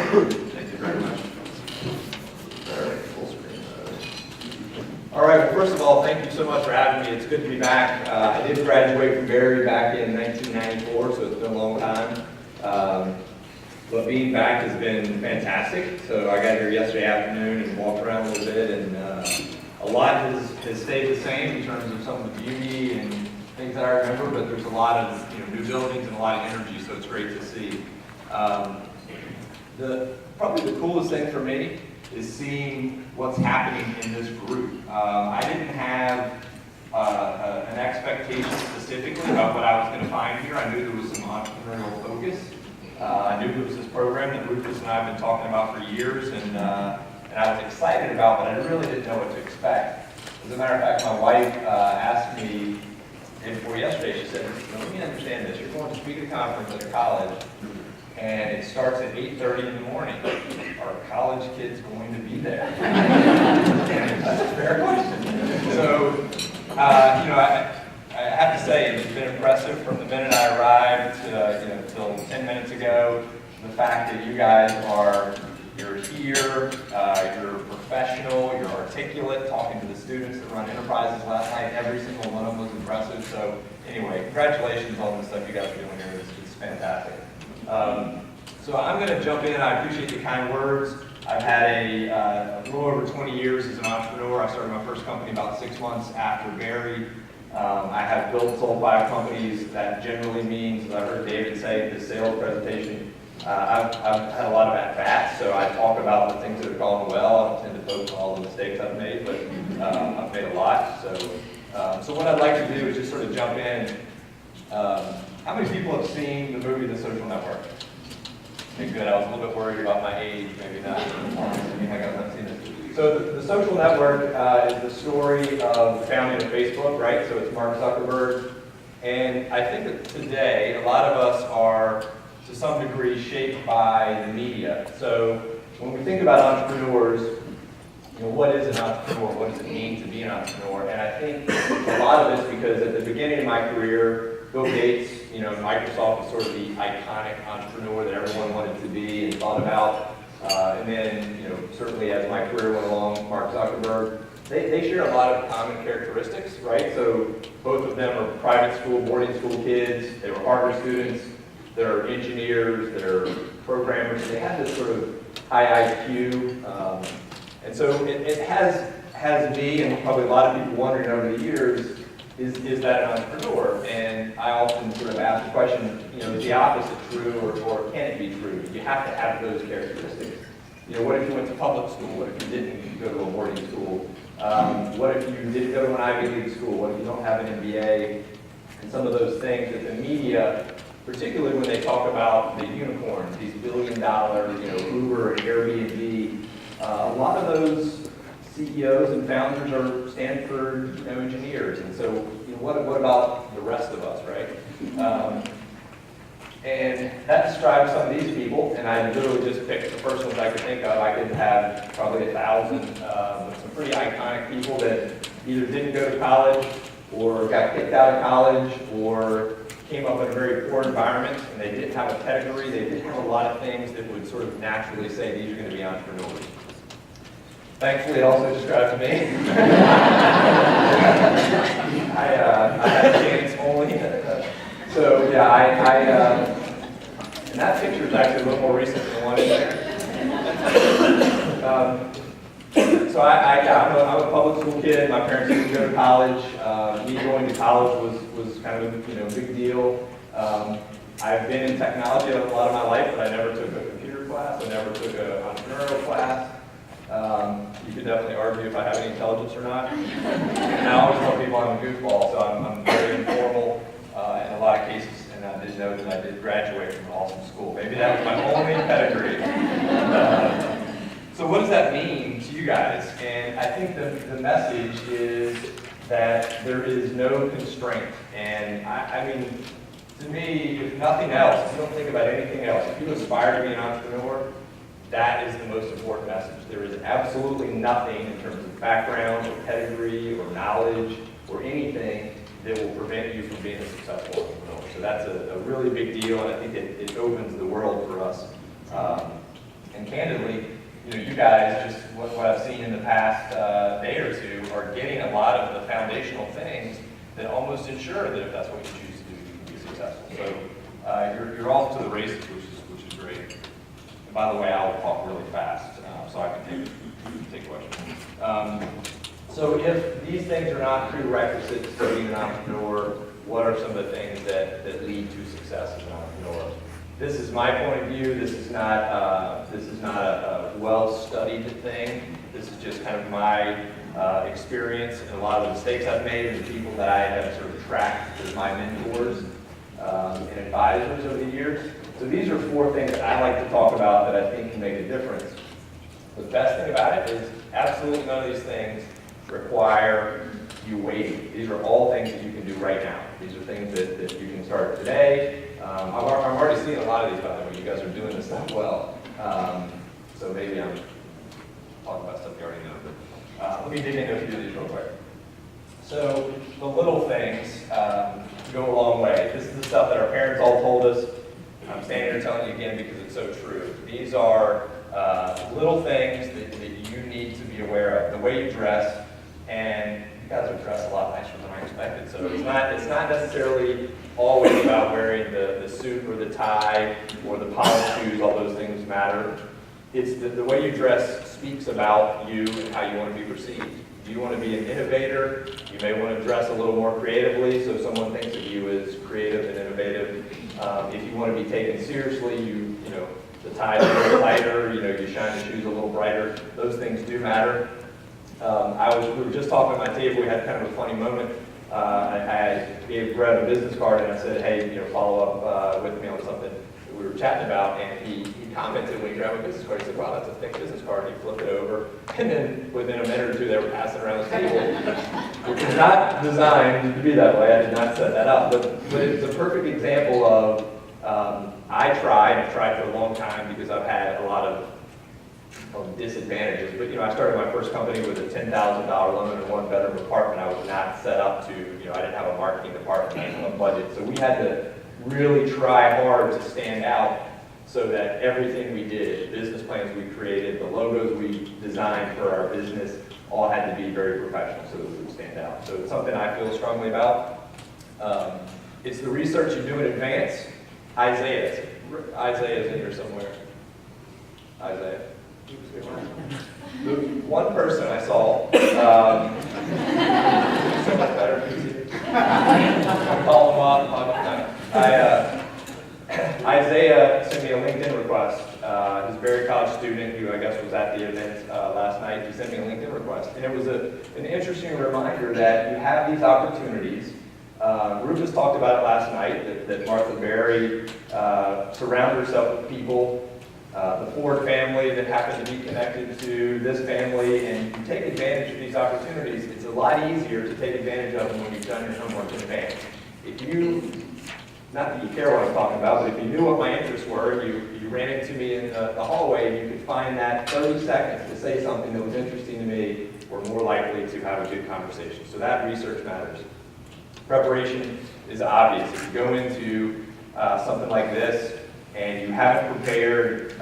Thank you very much. All right, full screen. All right, well, first of all, thank you so much for having me. It's good to be back. I did graduate from Barry back in 1994, so it's been a long time. But being back has been fantastic. So I got here yesterday afternoon and walked around a little bit, and a lot has stayed the same in terms of some of the beauty and things that I remember, but there's a lot of new buildings and a lot of energy, so it's great to see. Probably the coolest thing for me is seeing what's happening in this group. I didn't have an expectation specifically about what I was going to find here. I knew there was some entrepreneurial focus. I knew there was this program that Rufus and I have been talking about for years, and I was excited about, but I really didn't know what to expect. As a matter of fact, my wife asked me day before yesterday, she said, let me understand this. You're going to speak at a conference at a college, and it starts at 8:30 in the morning. Are college kids going to be there? That's a fair question. So, I have to say, it's been impressive from the minute I arrived to, till 10 minutes ago. The fact that you guys you're here, you're professional, you're articulate, talking to the students that run enterprises last night. Every single one of them was impressive. So anyway, congratulations on the stuff you guys are doing here. It's fantastic. So I'm going to jump in. I appreciate the kind words. I've had a little over 20 years as an entrepreneur. I started my first company about 6 months after Barry. I have built, sold 5 companies. That generally means, as I heard David say in his sales presentation, I've had a lot of at-bats, so I talk about the things that have gone well. I don't tend to focus on all the mistakes I've made, but I've made a lot. So what I'd like to do is just sort of jump in. How many people have seen the movie The Social Network? Okay, good. I was a little bit worried about my age, maybe not. I haven't seen it. So the Social Network is the story of the founding of Facebook, right? So it's Mark Zuckerberg. And I think that today, a lot of us are, to some degree, shaped by the media. So when we think about entrepreneurs, what is an entrepreneur? What does it mean to be an entrepreneur? And I think a lot of it's because at the beginning of my career, Bill Gates, Microsoft was sort of the iconic entrepreneur that everyone wanted to be and thought about. And then, certainly as my career went along, Mark Zuckerberg, they share a lot of common characteristics, right? So both of them are private school, boarding school kids. They were Harvard students. They're engineers. They're programmers. They have this sort of high IQ. And so it has me and probably a lot of people wondering over the years, is that an entrepreneur? And I often sort of ask the question, is the opposite true or can it be true? You have to have those characteristics. What if you went to public school? What if you didn't go to a boarding school? What if you didn't go to an Ivy League school? What if you don't have an MBA? And some of those things that the media, particularly when they talk about the unicorns, these billion-dollar, Uber and Airbnb, a lot of those CEOs and founders are Stanford, engineers, and so what about the rest of us, right? And that describes some of these people, and I literally just picked the first ones I could think of. I could have probably 1,000, some pretty iconic people that either didn't go to college or got kicked out of college or came up in a very poor environment, and they didn't have a pedigree. They didn't have a lot of things that would sort of naturally say these are going to be entrepreneurs. Thankfully, it also describes me. I had a chance only. So yeah, and that picture is actually a little more recent than the one in there. So I'm a public school kid. My parents didn't go to college. Me going to college was kind of a big deal. I've been in technology a lot of my life, but I never took a computer class. I never took an entrepreneurial class. You could definitely argue if I have any intelligence or not. And I always tell people I'm a goofball, so I'm very informal in a lot of cases. And I did know that I did graduate from an awesome school. Maybe that was my only pedigree. So what does that mean to you guys? And I think the message is that there is no constraint. And I mean, to me, if nothing else, if you don't think about anything else, if you aspire to be an entrepreneur, that is the most important message. There is absolutely nothing in terms of background or pedigree or knowledge or anything that will prevent you from being a successful entrepreneur. So that's a really big deal, and I think it opens the world for us. And candidly, you guys, just what I've seen in the past day or two, are getting a lot of the foundational things that almost ensure that if that's what you choose to do, you can be successful. So you're off to the races, which is great. And by the way, I'll talk really fast so I can take questions. So if these things are not prerequisites to being an entrepreneur, what are some of the things that lead to success as an entrepreneur? This is my point of view. This is not a well-studied thing. This is just kind of my experience and a lot of the mistakes I've made and the people that I have sort of tracked as my mentors and advisors over the years. So these are 4 things that I like to talk about that I think can make a difference. The best thing about it is absolutely none of these things require you waiting. These are all things that you can do right now. These are things that you can start today. I'm already seeing a lot of these, by the way. You guys are doing this stuff well. So maybe I'm talking about stuff you already know. But let me dig into a few of these real quick. So the little things go a long way. This is the stuff that our parents all told us. I'm standing here telling you again because it's so true. These are little things that you need to be aware of. The way you dress, and you guys are dressed a lot nicer than I expected. So it's not necessarily always about wearing the suit or the tie or the polished shoes. All those things matter. It's the way you dress speaks about you and how you want to be perceived. If you want to be an innovator, you may want to dress a little more creatively so someone thinks of you as creative and innovative. If you want to be taken seriously, you know the tie is a little tighter, you shine the shoes a little brighter. Those things do matter. We were just talking at my table. We had kind of a funny moment. I gave Brett a business card and I said, hey, follow up with me on something that we were chatting about. And he commented when he grabbed a business card. He said, wow, that's a thick business card. He flipped it over. And then within a minute or two, they were passing around the table, which is not designed to be that way. I did not set that up. But it's a perfect example of I've tried for a long time because I've had a lot of disadvantages. But I started my first company with a $10,000 loan in a 1-bedroom apartment. I was not set up to, I didn't have a marketing department, I didn't have a budget. So we had to really try hard to stand out so that everything we did, business plans we created, the logos we designed for our business, all had to be very professional so that we would stand out. So it's something I feel strongly about. It's the research you do in advance. Isaiah is in here somewhere. Isaiah. The one person I saw, so much better. I'll call him up. Isaiah sent me a LinkedIn request. He's a very college student who I guess was at the event last night. He sent me a LinkedIn request. And it was an interesting reminder that you have these opportunities. Rufus talked about it last night, that Martha Berry surrounded herself with people, the Ford family that happened to be connected to this family, and you take advantage of these opportunities. It's a lot easier to take advantage of them when you've done your homework in advance. If you, not that you care what I'm talking about, but if you knew what my interests were, you ran into me in the hallway, you could find that 30 seconds to say something that was interesting to me, we're more likely to have a good conversation. So that research matters. Preparation is obvious. If you go into something like this and you haven't prepared,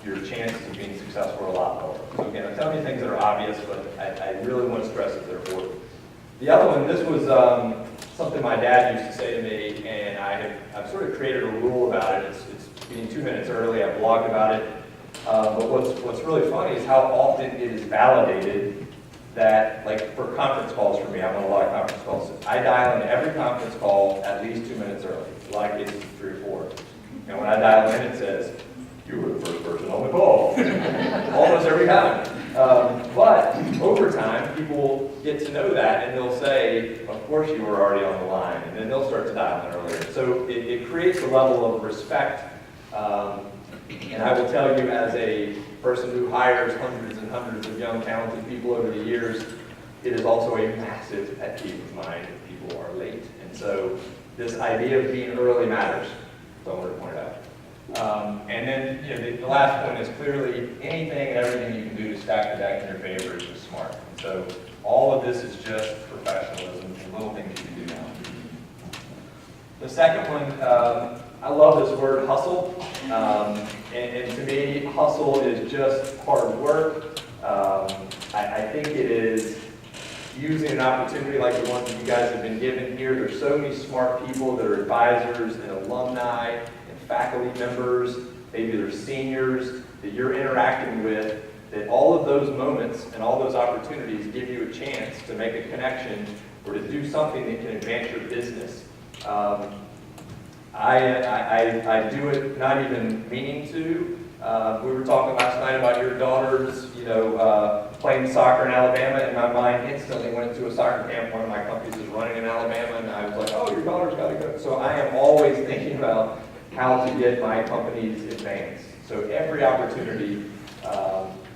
your chances of being successful are a lot lower. So again, I'm telling you things that are obvious, but I really want to stress that they're important. The other one, this was something my dad used to say to me, and I've sort of created a rule about it. It's being 2 minutes early. I blogged about it. But what's really funny is how often it is validated that, like for conference calls for me, I'm on a lot of conference calls. I dial into every conference call at least 2 minutes early. A lot of cases, 3 or 4. And when I dial in, it says, you were the first person on the call. Almost every time. But over time, people get to know that, and they'll say, of course you were already on the line. And then they'll start to dial in earlier. So it creates a level of respect. And I will tell you, as a person who hires hundreds and hundreds of young, talented people over the years, it is also a massive pet peeve of mine if people are late. And so this idea of being early matters. So I want to point it out. And then the last point is clearly anything and everything you can do to stack the deck in your favor is just smart. And so all of this is just professionalism and little things you can do now. The second one I love this word hustle, and to me, hustle is just hard work. I think it is using an opportunity like the ones that you guys have been given here. There's so many smart people that are advisors and alumni and faculty members, maybe they're seniors that you're interacting with, that all of those moments and all those opportunities give you a chance to make a connection or to do something that can advance your business. I do it not even meaning to. We were talking last night about your daughters, playing soccer in Alabama, and my mind instantly went to a soccer camp one of my companies is running in Alabama, and I was like, oh, your daughter's got to go. So I am always thinking about how to get my companies advanced. So every opportunity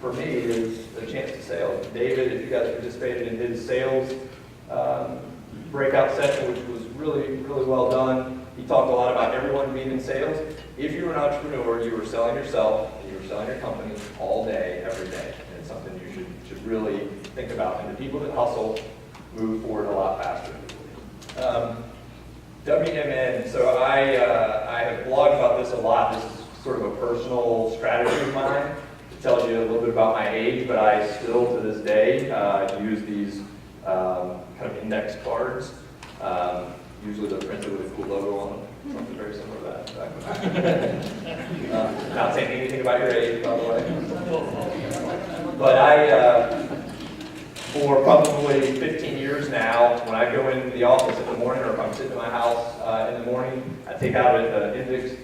for me is a chance to sales. David, if you guys participated in his sales breakout session, which was really, really well done, he talked a lot about everyone being in sales. If you're an entrepreneur, you are selling yourself and you are selling your company all day, every day. And it's something you should really think about. And the people that hustle move forward a lot faster. WMN, so I have blogged about this a lot. This is sort of a personal strategy of mine. It tells you a little bit about my age, but I still, to this day, use these kind of index cards. Usually they're printed with a cool logo on them, something very similar to that. Not saying anything about your age, by the way. But for probably 15 years now, when I go into the office in the morning, or if I'm sitting in my house in the morning, I take out an index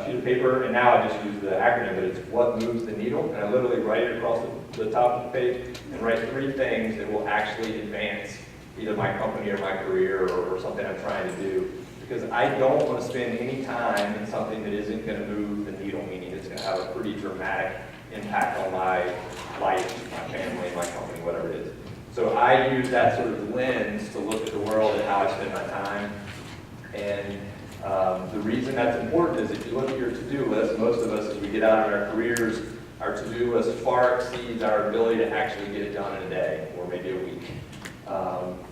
sheet of paper, and now I just use the acronym, but it's what moves the needle, and I literally write it across the top of the page and write 3 things that will actually advance either my company or my career or something I'm trying to do. Because I don't want to spend any time in something that isn't going to move the needle, meaning it's going to have a pretty dramatic impact on my life, my family, my company, whatever it is. So I use that sort of lens to look at the world and how I spend my time. And the reason that's important is if you look at your to-do list, most of us as we get out in our careers, our to-do list far exceeds our ability to actually get it done in a day or maybe a week.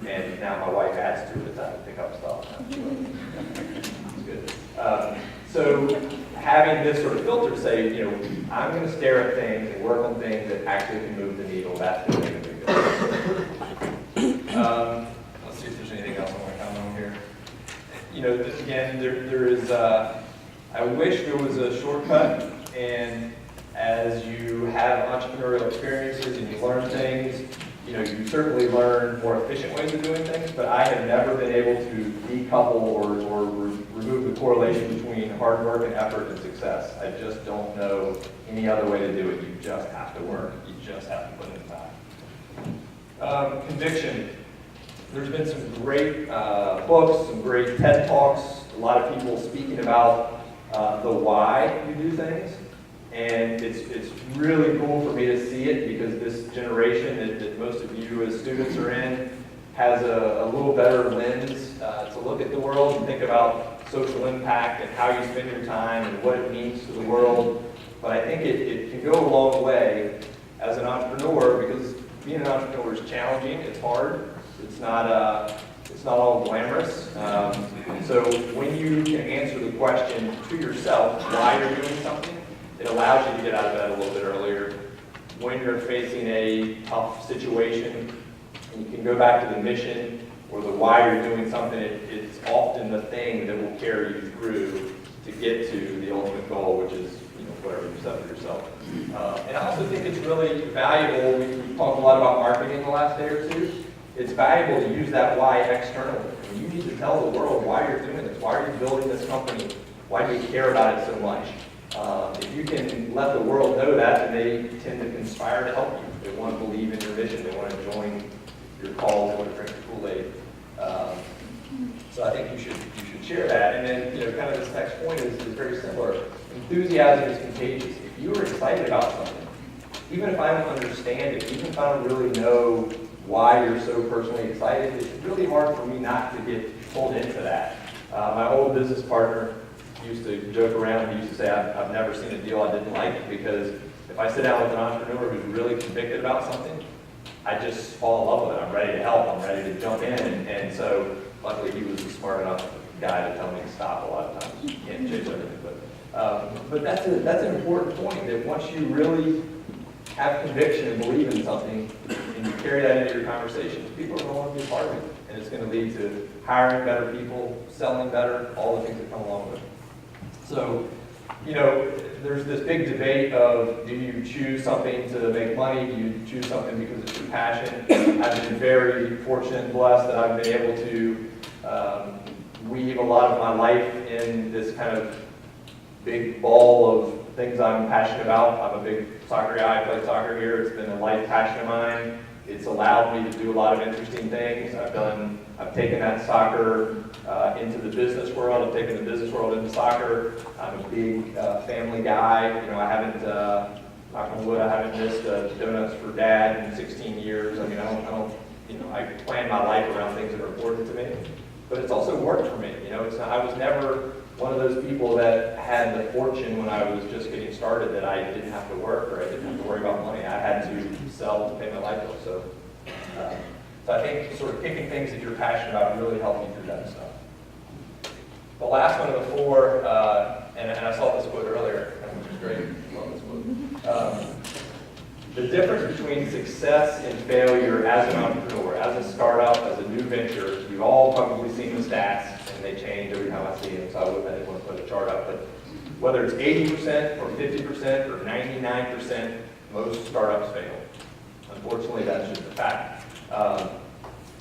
And now my wife adds to it as I pick up stuff. It's good. So having this sort of filter say, I'm going to stare at things and work on things that actually can move the needle. That's the thing that we do. Let's see if there's anything else I want to comment on here. Again, there is, I wish there was a shortcut, and as you have entrepreneurial experiences and you learn things, you certainly learn more efficient ways of doing things, but I have never been able to decouple or remove the correlation between hard work and effort and success. I just don't know any other way to do it. You just have to work. You just have to put in the time. Conviction. There's been some great books, some great TED Talks, a lot of people speaking about the why you do things. And it's really cool for me to see it because this generation that most of you as students are in has a little better lens to look at the world and think about social impact and how you spend your time and what it means to the world. But I think it can go a long way as an entrepreneur because being an entrepreneur is challenging, it's hard, it's not all glamorous. So when you can answer the question to yourself why you're doing something, it allows you to get out of bed a little bit earlier. When you're facing a tough situation, and you can go back to the mission or the why you're doing something, it's often the thing that will carry you through to get to the ultimate goal, which is whatever you set for yourself. And I also think it's really valuable. We've talked a lot about marketing in the last day or two. It's valuable to use that why externally. And you need to tell the world why you're doing this. Why are you building this company? Why do you care about it so much? If you can let the world know that, then they tend to conspire to help you. They want to believe in your vision. They want to join your cause. They want to drink the Kool-Aid. So I think you should share that. And then, kind of this next point is very similar. Enthusiasm is contagious. If you are excited about something, even if I don't understand it, even if I don't really know why you're so personally excited, it's really hard for me not to get pulled into that. My old business partner used to joke around. He used to say, I've never seen a deal I didn't like, because if I sit down with an entrepreneur who's really convicted about something, I just fall in love with it. I'm ready to help. I'm ready to jump in. And so luckily he was smart enough guy to tell me to stop a lot of times. You can't change everything, but that's an important point, that once you really have conviction and believe in something, and you carry that into your conversations, people are going to want to be a part of it. And it's going to lead to hiring better people, selling better, all the things that come along with it. So, you know, there's this big debate of, do you choose something to make money? Do you choose something because it's your passion? I've been very fortunate and blessed that I've been able to weave a lot of my life in this kind of big ball of things I'm passionate about. I'm a big soccer guy. I play soccer here. It's been a life passion of mine. It's allowed me to do a lot of interesting things. I've taken that soccer into the business world. I've taken the business world into soccer. I'm a big family guy. You know, I haven't, knock on wood, I haven't missed donuts for Dad in 16 years. I mean, I don't, you know, I plan my life around things that are important to me. But it's also worked for me. You know, I was never one of those people that had the fortune when I was just getting started that I didn't have to work or I didn't have to worry about money. I had to sell to pay my light bill. So I think sort of picking things that you're passionate about really help you through that stuff. The last one of the four, and I saw this quote earlier, which is great. I love this quote. The difference between success and failure as an entrepreneur, as a startup, as a new venture, you've all probably seen the stats, and they change every time I see them, so I didn't want to put a chart up. But whether it's 80% or 50% or 99%, most startups fail. Unfortunately, that's just a fact.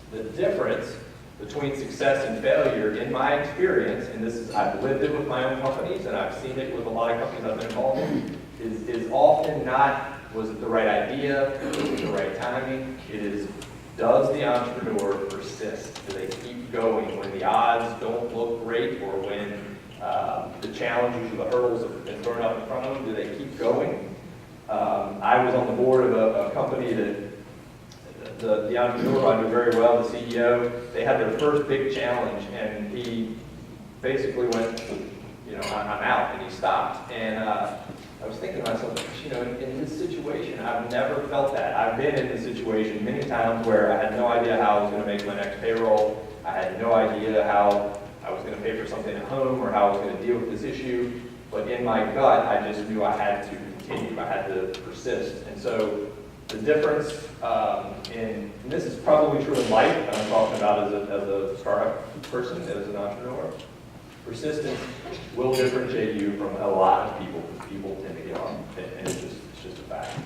The difference between success and failure, in my experience, and I've lived it with my own companies, and I've seen it with a lot of companies I've been involved in, is often not, was it the right idea, was it the right timing? It is, does the entrepreneur persist? Do they keep going when the odds don't look great, or when the challenges or the hurdles have been thrown up in front of them? Do they keep going? I was on the board of a company that the entrepreneur I knew very well, the CEO, they had their first big challenge, and he basically went, you know, I'm out, and he stopped. And I was thinking to myself, you know, in this situation, I've never felt that. I've been in this situation many times where I had no idea how I was going to make my next payroll. I had no idea how I was going to pay for something at home or how I was going to deal with this issue. But in my gut, I just knew I had to continue. I had to persist. And so the difference and this is probably true in life, that I'm talking about as a startup person, as an entrepreneur. Persistence will differentiate you from a lot of people, because people tend to get off, and it's just a fact.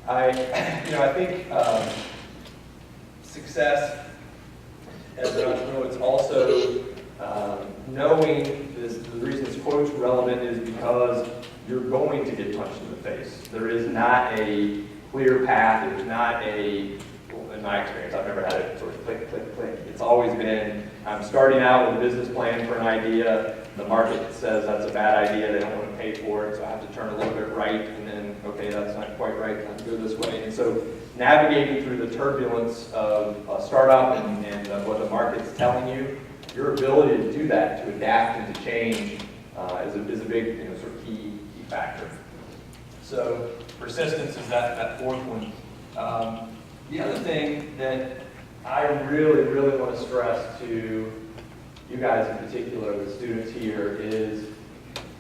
I think success as an entrepreneur, it's also knowing this. The reason this quote's relevant is because you're going to get punched in the face. There is not a clear path. There's not a, in my experience, I've never had it sort of click, click, click. It's always been, I'm starting out with a business plan for an idea. The market says that's a bad idea. They don't want to pay for it, so I have to turn a little bit right, and then, okay, that's not quite right. I have to go this way. And so navigating through the turbulence of a startup and what the market's telling you, your ability to do that, to adapt and to change, is a big, you know, sort of key factor. So persistence is that fourth one. The other thing that I really, really want to stress to you guys in particular, the students here, is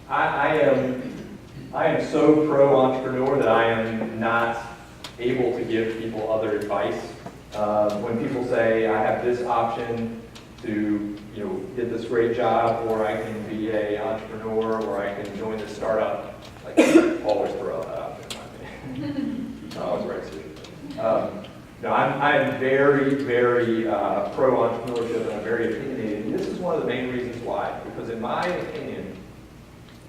I am so pro-entrepreneur that I am not able to give people other advice. When people say, I have this option to, you know, get this great job, or I can be an entrepreneur, or I can join this startup, like, always throw out that option, in my opinion. I always right to. No, I'm very, very pro-entrepreneurship, and I'm very opinionated. And this is one of the main reasons why. Because in my opinion,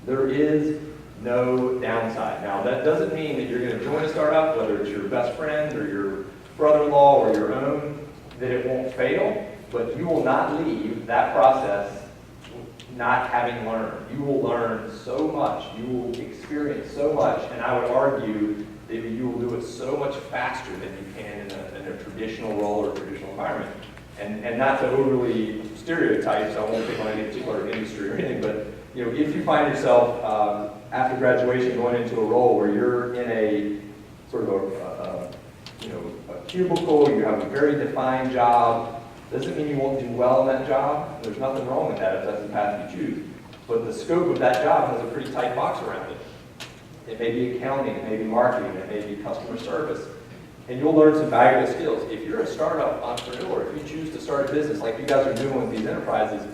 there is no downside. Now, that doesn't mean that you're going to join a startup, whether it's your best friend or your brother-in-law or your own, that it won't fail. But you will not leave that process not having learned. You will learn so much. You will experience so much. And I would argue that you will do it so much faster than you can in a traditional role or traditional environment. And not to overly stereotype, so I won't pick on any particular industry or anything, but you know, if you find yourself after graduation going into a role where you're in a sort of a cubicle, you have a very defined job, Doesn't mean you won't do well in that job. There's nothing wrong with that if that's the path you choose. But the scope of that job has a pretty tight box around it. It may be accounting, it may be marketing, it may be customer service. And you'll learn some valuable skills. If you're a startup entrepreneur, if you choose to start a business like you guys are doing with these enterprises,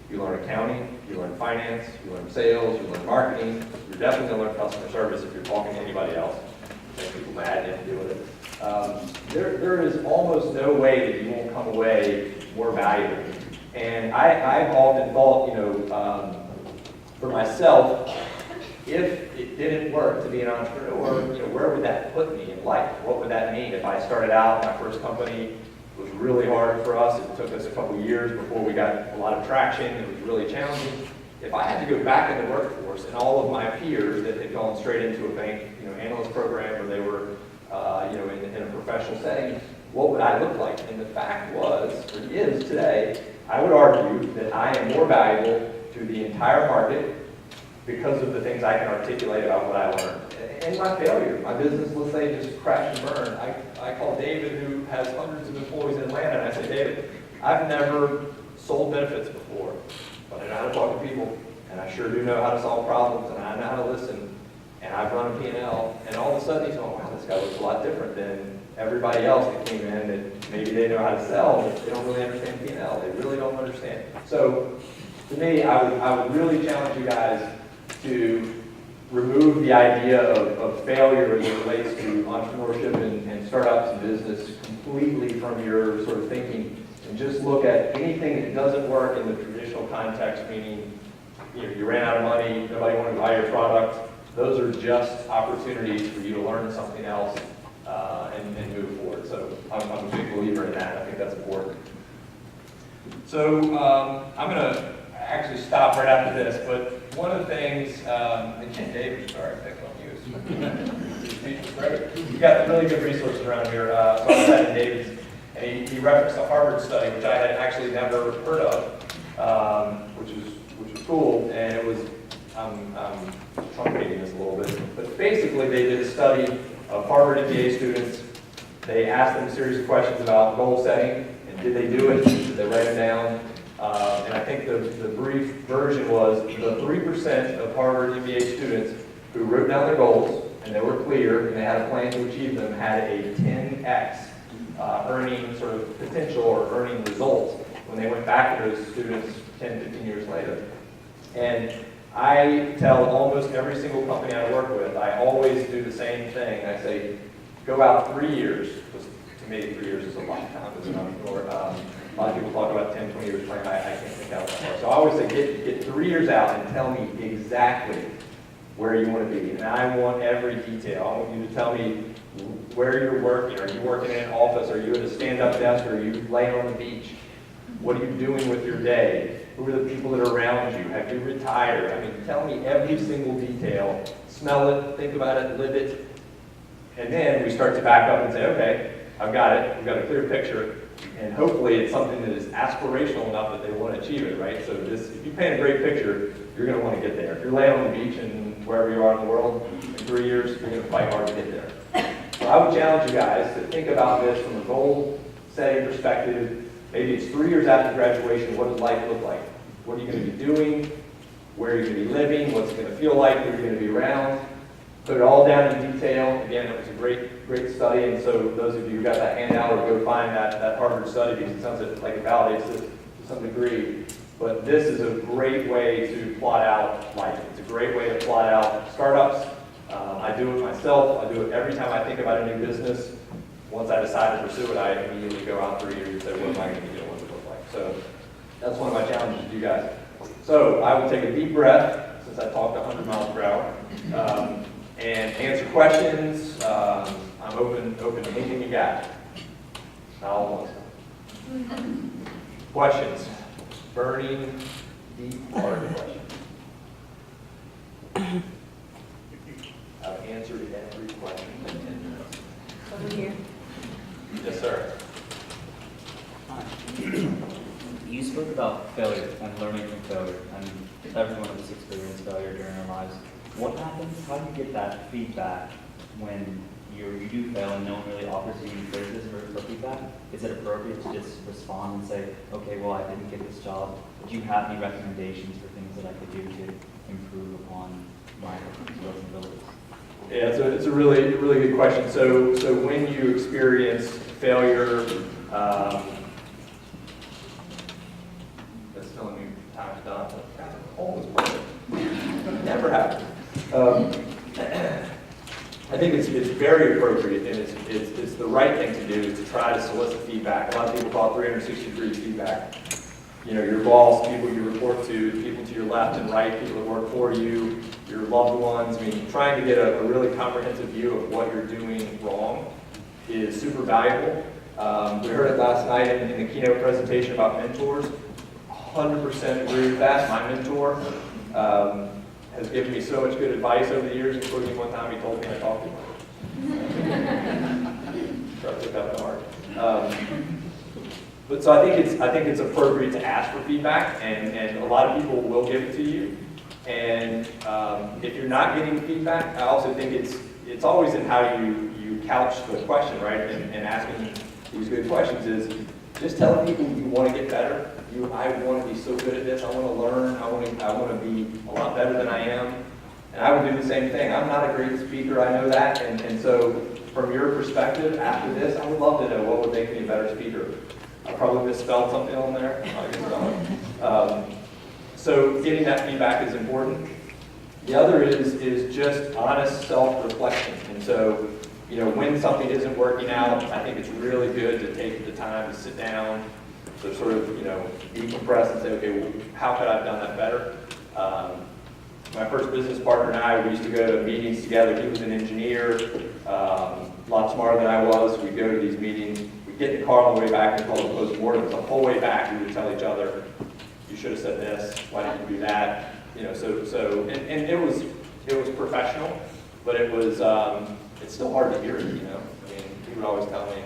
you learn accounting, you learn finance, you learn sales, you learn marketing. You're definitely going to learn customer service if you're talking to anybody else. Make people mad, you have to deal with it. There is almost no way that you won't come away more valuable. And I've often thought, for myself, if it didn't work to be an entrepreneur, where would that put me in life? What would that mean if I started out, my first company was really hard for us. It took us a couple years before we got a lot of traction. It was really challenging. If I had to go back in the workforce and all of my peers that had gone straight into a bank, analyst program, or they were, in a professional setting, what would I look like? And the fact was, or is today, I would argue that I am more valuable to the entire market because of the things I can articulate about what I learned. And my failure, my business, let's say, just crashed and burned. I call David, who has hundreds of employees in Atlanta, and I say, David, I've never sold benefits before, but I know how to talk to people, and I sure do know how to solve problems, and I know how to listen, and I've run a P&L, and all of a sudden he's going, wow, this guy looks a lot different than everybody else that came in that maybe they know how to sell, but they don't really understand P&L. They really don't understand. So to me, I would really challenge you guys to remove the idea of failure as it relates to entrepreneurship and startups and business completely from your sort of thinking, and just look at anything that doesn't work in the traditional context, meaning you ran out of money, nobody wanted to buy your product. Those are just opportunities for you to learn something else and move forward. So I'm a big believer in that. I think that's important. So I'm going to actually stop right after this, but one of the things, again, David, sorry, I picked on you. Your speech was great. You've got really good resources around here. So I was citing David's, and he referenced a Harvard study, which I had actually never heard of, which was cool, and it was, I'm truncating this a little bit, but basically they did a study of Harvard MBA students. They asked them a series of questions about goal setting, and did they do it? Did they write them down? And I think the brief version was the 3% of Harvard MBA students who wrote down their goals, and they were clear, and they had a plan to achieve them, had a 10x earning sort of potential or earning results when they went back to those students 10, 15 years later. And I tell almost every single company I work with, I always do the same thing. I say, go out 3 years, because to me 3 years is a long time as an entrepreneur. A lot of people talk about 10, 20 years plan. I can't think out that far. So I always say, get 3 years out and tell me exactly where you want to be. And I want every detail. I want you to tell me where you're working. Are you working in an office? Are you at a stand-up desk? Or are you laying on the beach? What are you doing with your day? Who are the people that are around you? Have you retired? I mean, tell me every single detail. Smell it, think about it, live it. And then we start to back up and say, okay, I've got it. We've got a clear picture. And hopefully it's something that is aspirational enough that they want to achieve it, right? So if you paint a great picture, you're going to want to get there. If you're laying on the beach and wherever you are in the world, in 3 years, you're going to fight hard to get there. So I would challenge you guys to think about this from a goal-setting perspective. Maybe it's 3 years after graduation, what does life look like? What are you going to be doing? Where are you going to be living? What's it going to feel like? Who are you going to be around? Put it all down in detail. Again, it was a great study, and so those of you who got that handout, or go find that Harvard study, because it sounds like it validates this to some degree. But this is a great way to plot out life. It's a great way to plot out startups. I do it myself. I do it every time I think about a new business. Once I decide to pursue it, I immediately go out 3 years and say, what am I going to be doing? What does it look like? So that's one of my challenges to you guys. So I will take a deep breath, since I talked 100 miles per hour, and answer questions. I'm open to anything you got. Not all at once. Questions? Burning, deep, hard questions. I've answered every question in 10 minutes. Over here. Yes, sir. You spoke about failure and learning from failure, and everyone of us experienced failure during our lives. What happens? How do you get that feedback when you do fail and no one really offers you any criticism or feedback, is it appropriate to just respond and say, okay, well, I didn't get this job. Do you have any recommendations for things that I could do to improve upon my skills and abilities? Yeah, it's a really good question. So when you experience failure, that's telling me time's done. Almost perfect. Never happened. I think it's very appropriate, and it's the right thing to do is to try to solicit feedback. A lot of people call it 360-degree feedback. You know, your boss, people you report to, people to your left and right, people that work for you, your loved ones. I mean, trying to get a really comprehensive view of what you're doing wrong is super valuable. We heard it last night in the keynote presentation about mentors. 100% agree with that. My mentor has given me so much good advice over the years, including one time he told me I talked too much. So I took that to heart. But so I think it's appropriate to ask for feedback, and a lot of people will give it to you. And if you're not getting feedback, I also think it's always in how you couch the question, right? And asking these good questions is just telling people you want to get better. I want to be so good at this. I want to learn. I want to be a lot better than I am. And I would do the same thing. I'm not a great speaker. I know that. And so from your perspective, after this, I would love to know what would make me a better speaker. I probably misspelled something on there. I can spell it. So getting that feedback is important. The other is just honest self-reflection. And so, you know, when something isn't working out, I think it's really good to take the time to sit down, to sort of, you know, decompress and say, okay, well, how could I have done that better? My first business partner and I, we used to go to meetings together. He was an engineer, a lot smarter than I was. We'd go to these meetings. We'd get in the car on the way back and call it postmortem. The whole way back, we would tell each other, you should have said this. Why didn't you do that? You know, and it was professional, but it was, it's still hard to hear it, you know. I mean, he would always tell me,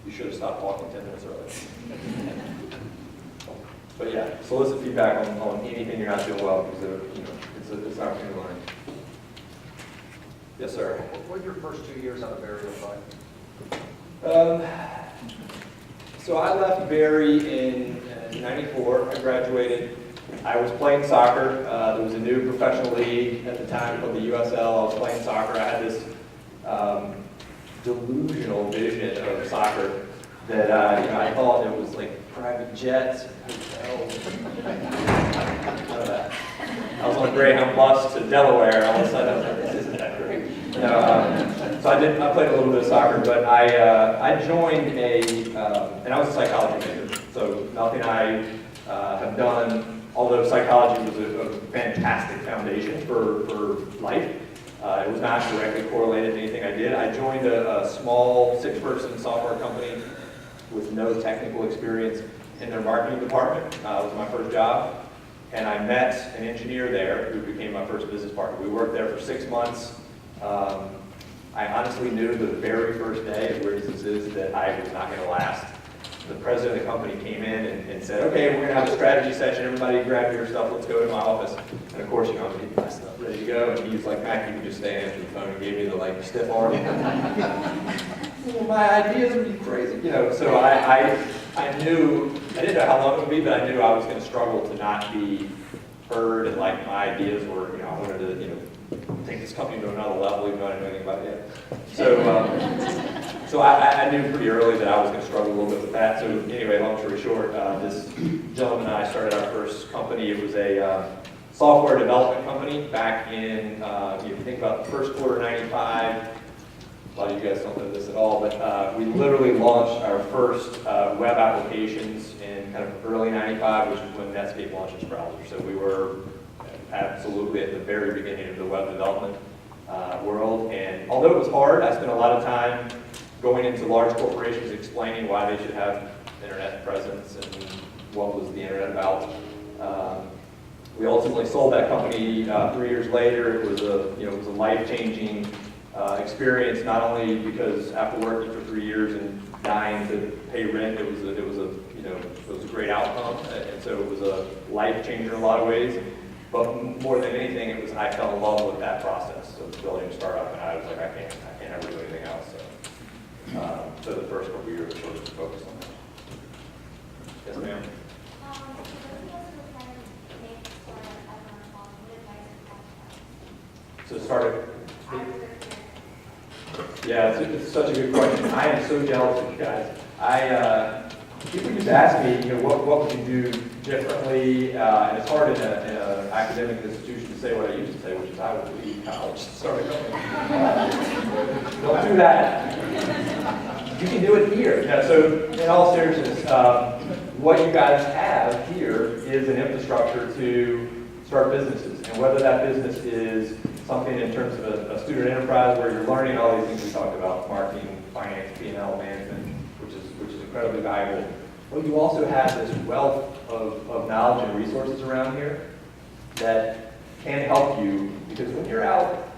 you should have stopped walking 10 minutes early. But yeah, solicit feedback on anything you're not doing well, because it's an opportunity to learn. Yes, sir. What your first 2 years out of Barry look like? So I left Barry in '94. I graduated. I was playing soccer. There was a new professional league at the time called the USL. I was playing soccer. I had this delusional vision of soccer that I thought it was like private jets, hotels. I was on a Greyhound bus to Delaware. All of a sudden, I was like, this isn't that great. So I played a little bit of soccer, but I joined and I was a psychology major. So nothing I have done, although psychology was a fantastic foundation for life. It was not directly correlated to anything I did. I joined a small 6-person software company with no technical experience in their marketing department. It was my first job. And I met an engineer there who became my first business partner. We worked there for 6 months. I honestly knew the very first day of where this is that I was not going to last. The president of the company came in and said, okay, we're going to have a strategy session. Everybody grab your stuff. Let's go to my office. And of course, I'm getting my stuff ready to go. And he was like, Mac, you can just stay and answer the phone, and gave me the stiff arm. Well, my ideas would be crazy. So I knew, I didn't know how long it would be, but I knew I was going to struggle to not be heard, and like my ideas were, I wanted to, take this company to another level, even though I didn't know anything about it. So I knew pretty early that I was going to struggle a little bit with that. So anyway, long story short, this gentleman and I started our first company. It was a software development company back in, if you think about the first quarter of '95. A lot of you guys don't know this at all, but we literally launched our first web applications in kind of early '95, which is when Netscape launched its browser. So we were absolutely at the very beginning of the web development world. And although it was hard, I spent a lot of time going into large corporations explaining why they should have internet presence and what was the internet about. We ultimately sold that company 3 years later. It was a life-changing experience, not only because after working for 3 years and dying to pay rent, it was a great outcome, and so it was a life changer in a lot of ways. But more than anything, it was I fell in love with that process of building a startup, and I was like, I can't ever do anything else. So the first couple years were sort of focused on that. Yes, ma'am. So started. Yeah, it's such a good question. I am so jealous of you guys. People used to ask me, what would you do differently? And it's hard in an academic institution to say what I used to say, which is I would leave college to start a company. Don't do that. You can do it here. So in all seriousness, what you guys have here is an infrastructure to start businesses. And whether that business is something in terms of a student enterprise where you're learning all these things we talked about, marketing, finance, P&L management, which is incredibly valuable. But you also have this wealth of knowledge and resources around here that can help you, because when you're out,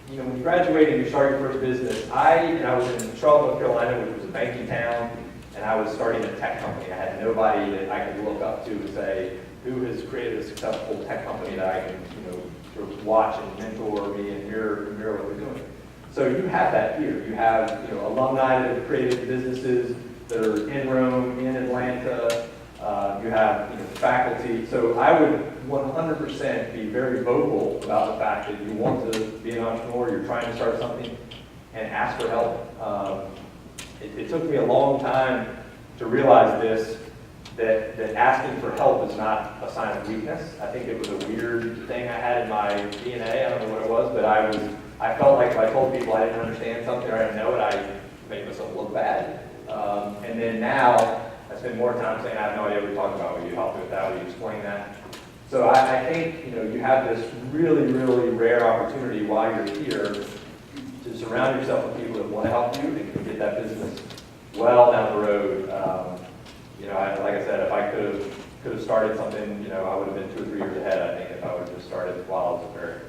when you graduate and you start your first business, I was in Charlotte, North Carolina, which was a banking town, and I was starting a tech company. I had nobody that I could look up to and say, who has created a successful tech company that I can, sort of watch and mentor me and mirror what they're doing. So you have that here. You have, alumni that have created businesses that are in Rome, in Atlanta. You have, faculty. So I would 100% be very vocal about the fact that you want to be an entrepreneur, you're trying to start something, and ask for help. It took me a long time to realize this, that asking for help is not a sign of weakness. I think it was a weird thing I had in my DNA. I don't know what it was, but I felt like if I told people I didn't understand something or I didn't know it, I made myself look bad. And then now, I spend more time saying, I have no idea what you're talking about. Will you help me with that? Will you explain that? So I think, you have this really, really rare opportunity while you're here to surround yourself with people that want to help you and can get that business well down the road. Like I said, if I could have started something, I would have been 2 or 3 years ahead, I think, if I would have just started while I was a parent.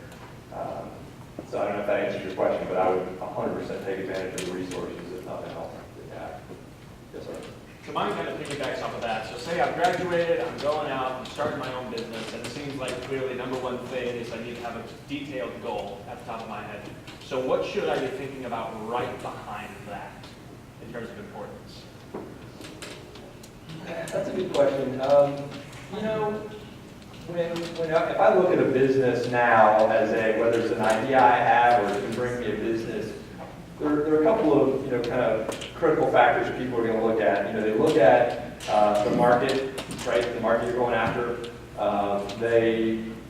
So I don't know if that answers your question, but I would 100% take advantage of the resources, if nothing else, that you have. Yes, sir. So mine kind of piggybacks off of that. So say I've graduated, I'm going out, I'm starting my own business, and it seems like clearly number one thing is I need to have a detailed goal at the top of my head. So what should I be thinking about right behind that in terms of importance? That's a good question. If I look at a business now as whether it's an idea I have or it can bring me a business, there are a couple of kind of critical factors people are going to look at. They look at the market, right? The market you're going after.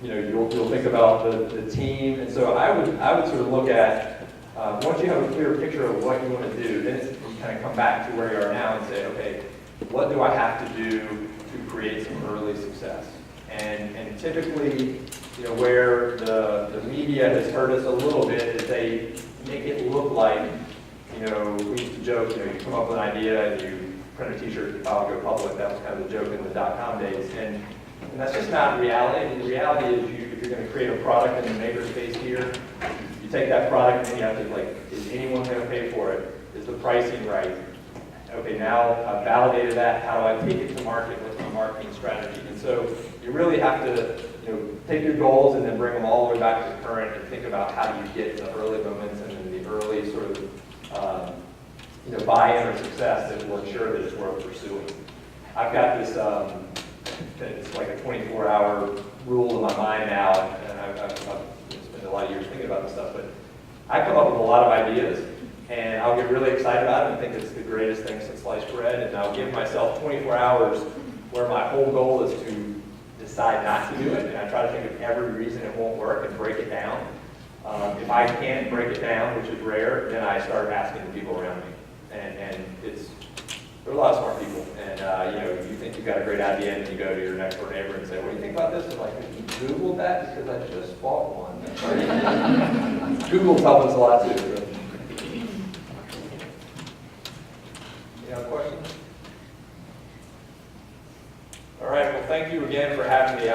You'll think about the team, and so I would sort of look at once you have a clear picture of what you want to do, then you kind of come back to where you are now and say, okay, what do I have to do to create some early success? And typically, where the media has hurt us a little bit is they make it look like, we used to joke, you come up with an idea and you print a t-shirt and file go public. That was kind of the joke in the .com days. And that's just not reality. The reality is if you're going to create a product in the makerspace here, you take that product and you have to, is anyone going to pay for it? Is the pricing right? Okay, now I've validated that. How do I take it to market? What's my marketing strategy? And so you really have to, take your goals and then bring them all the way back to current and think about how do you get the early momentum and the early sort of, buy-in or success that will ensure that it's worth pursuing. I've got this, it's like a 24-hour rule in my mind now, and I've spent a lot of years thinking about this stuff, but I come up with a lot of ideas, and I'll get really excited about it and think it's the greatest thing since sliced bread, and I'll give myself 24 hours where my whole goal is to decide not to do it, and I try to think of every reason it won't work and break it down. If I can't break it down, which is rare, then I start asking the people around me, and there are a lot of smart people, and you think you've got a great idea, and then you go to your next door neighbor and say, what do you think about this? And like, you Googled that? Because I just bought one. Google's helping us a lot too. So. Any other questions? All right, well, thank you again for having me.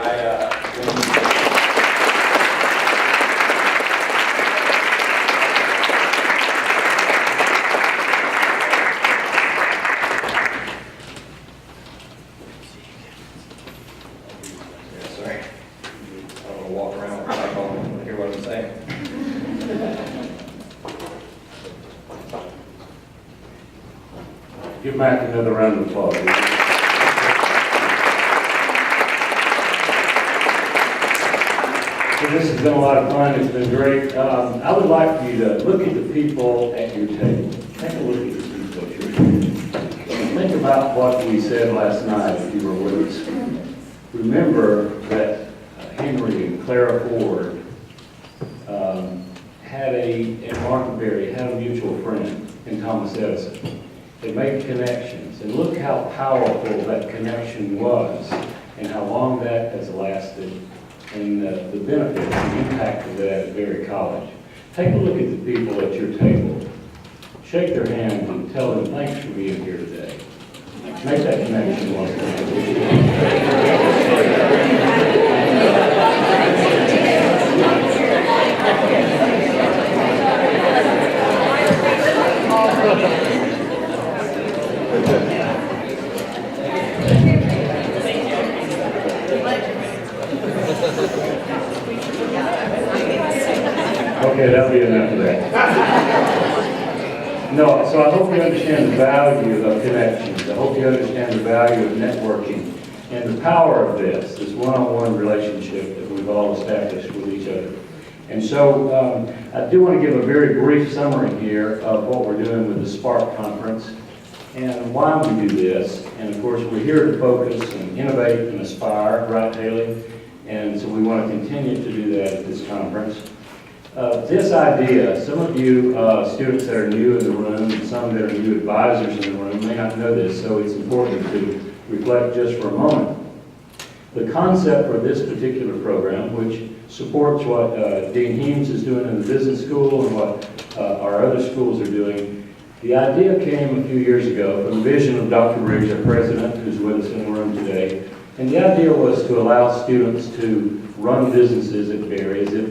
Sorry. I don't know why. saying. Give Mac another round of applause. So this has been a lot of fun. It's been great. I would like for you to look at the people at your table. Take a look at the people at your table. Think about what we said last night if you were with us. Remember that Henry and Clara Ford and Martha Berry had a mutual friend in Thomas Edison. They made connections, and look how powerful that connection was and how long that has lasted, and the benefits and impact of that at Berry College. Take a look at the people at your table. Shake their hands and tell them thanks for being here today. Make that connection once Okay, that'll be enough of that. No, so I hope you understand the value of connections. I hope you understand the value of networking and the power of this one-on-one relationship that we've all established with each other. And so I do want to give a very brief summary here of what we're doing with the Spark Conference and why we do this. And of course, we're here to focus and innovate and aspire, right, Haley? And so we want to continue to do that at this conference. This idea, some of you students that are new in the room and some that are new advisors in the room may not know this, so it's important to reflect just for a moment. The concept for this particular program, which supports what Dean Heems is doing in the business school and what our other schools are doing, the idea came a few years ago from the vision of Dr. Riggs, our president, who's with us in the room today. And the idea was to allow students to run businesses at Berry as if